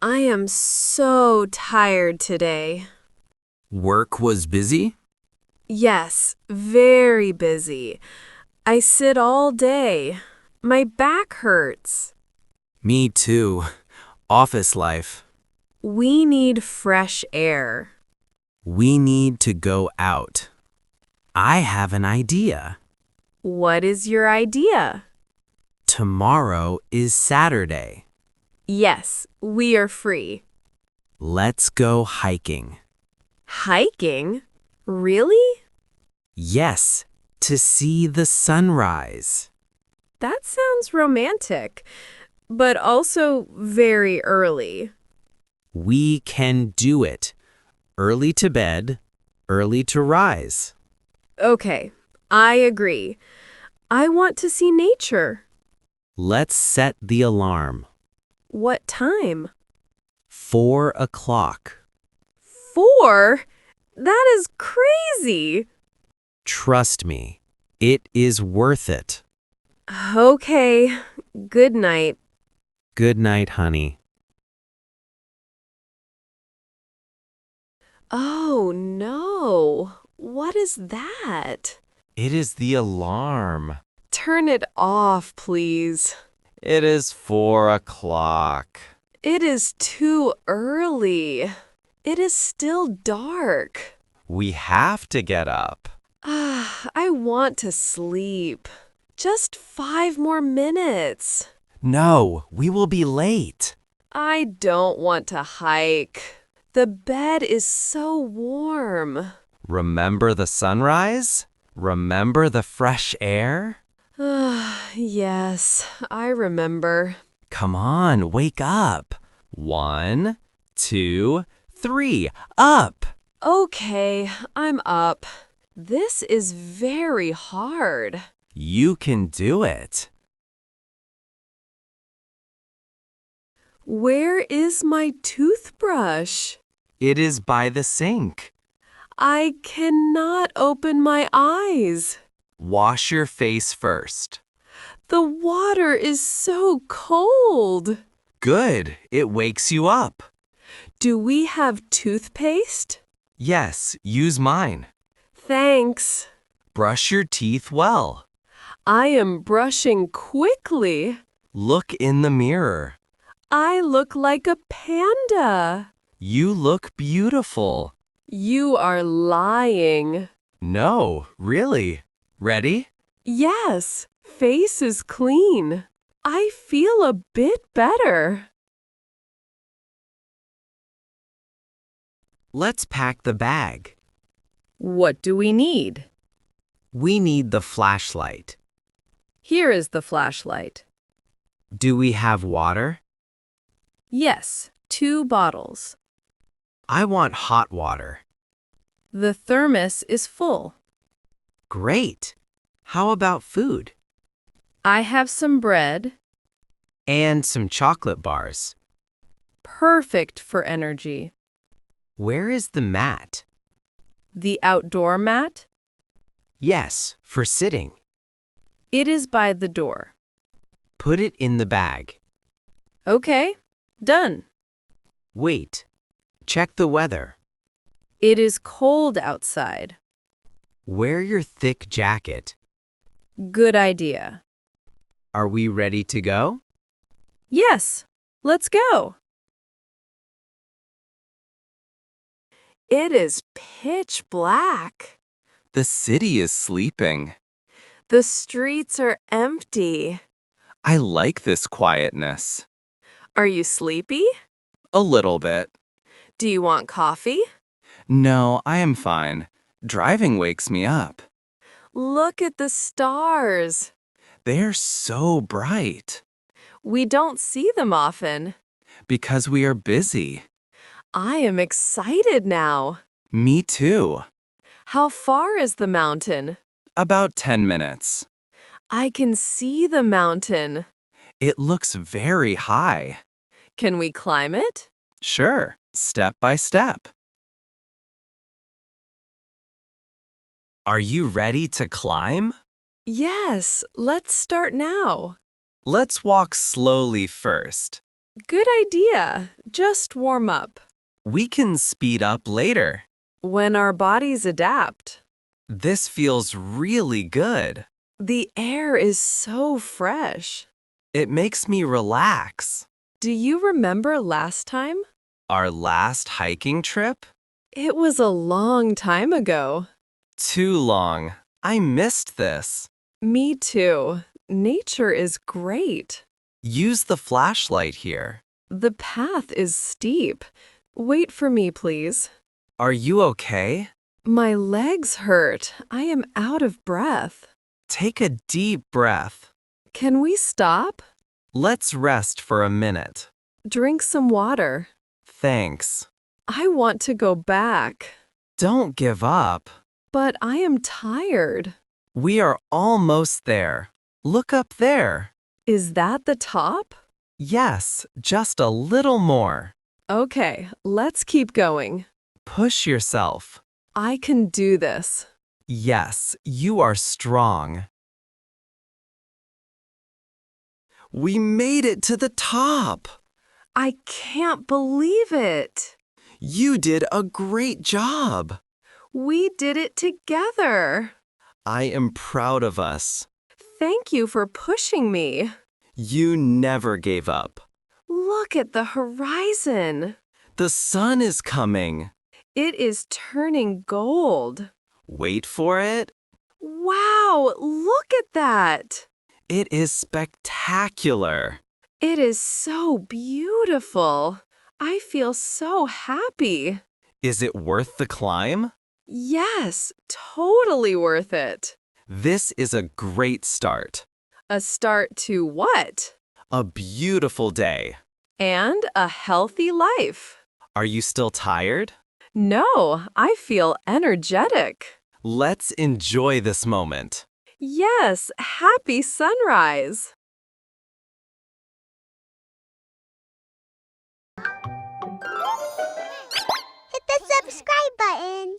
I am so tired today. Work was busy? Yes, very busy. I sit all day. My back hurts. Me too. Office life. We need fresh air. We need to go out. I have an idea. What is your idea? Tomorrow is Saturday. Yes, we are free. Let's go hiking. Hiking? Really? Yes, to see the sunrise. That sounds romantic, but also very early. We can do it. Early to bed, early to rise. Okay, I agree. I want to see nature. Let's set the alarm. What time? 4 o'clock. 4? That is crazy. Trust me, it is worth it. Okay, good night. Good night, honey. Oh no, what is that? It is the alarm. Turn it off, please. It is 4 o'clock. It is too early. It is still dark. We have to get up. I want to sleep. Just 5 more minutes. No, we will be late. I don't want to hike. The bed is so warm. Remember the sunrise? Remember the fresh air? Yes, I remember. Come on, wake up. 1, 2, 3, up. Okay, I'm up. This is very hard. You can do it. Where is my toothbrush? It is by the sink. I cannot open my eyes. Wash your face first. The water is so cold. Good, it wakes you up. Do we have toothpaste? Yes, use mine. Thanks. Brush your teeth well. I am brushing quickly. Look in the mirror. I look like a panda. You look beautiful. You are lying. No, really. Ready? Yes, face is clean. I feel a bit better. Let's pack the bag. What do we need? We need the flashlight. Here is the flashlight. Do we have water? Yes, 2 bottles. I want hot water. The thermos is full. Great. How about food? I have some bread. And some chocolate bars. Perfect for energy. Where is the mat? The outdoor mat? Yes, for sitting. It is by the door. Put it in the bag. Okay, done. Wait. Check the weather. It is cold outside. Wear your thick jacket. Good idea. Are we ready to go? Yes, let's go. It is pitch black. The city is sleeping. The streets are empty. I like this quietness. Are you sleepy? A little bit. Do you want coffee? No, I am fine. Driving wakes me up. Look at the stars. They're so bright. We don't see them often. Because we are busy. I am excited now. Me too. How far is the mountain? About 10 minutes. I can see the mountain. It looks very high. Can we climb it? Sure, step by step. Are you ready to climb? Yes, let's start now. Let's walk slowly first. Good idea. Just warm up. We can speed up later. When our bodies adapt. This feels really good. The air is so fresh. It makes me relax. Do you remember last time? Our last hiking trip? It was a long time ago. Too long. I missed this. Me too. Nature is great. Use the flashlight here. The path is steep. Wait for me, please. Are you okay? My legs hurt. I am out of breath. Take a deep breath. Can we stop? Let's rest for a minute. Drink some water. Thanks. I want to go back. Don't give up. But I am tired. We are almost there. Look up there. Is that the top? Yes, just a little more. Okay, let's keep going. Push yourself. I can do this. Yes, you are strong. We made it to the top. I can't believe it. You did a great job. We did it together. I am proud of us. Thank you for pushing me. You never gave up. Look at the horizon. The sun is coming. It is turning gold. Wait for it. Wow, look at that. It is spectacular. It is so beautiful. I feel so happy. Is it worth the climb? Yes, totally worth it. This is a great start. A start to what? A beautiful day. And a healthy life. Are you still tired? No, I feel energetic. Let's enjoy this moment. Yes, happy sunrise. Hit the subscribe button.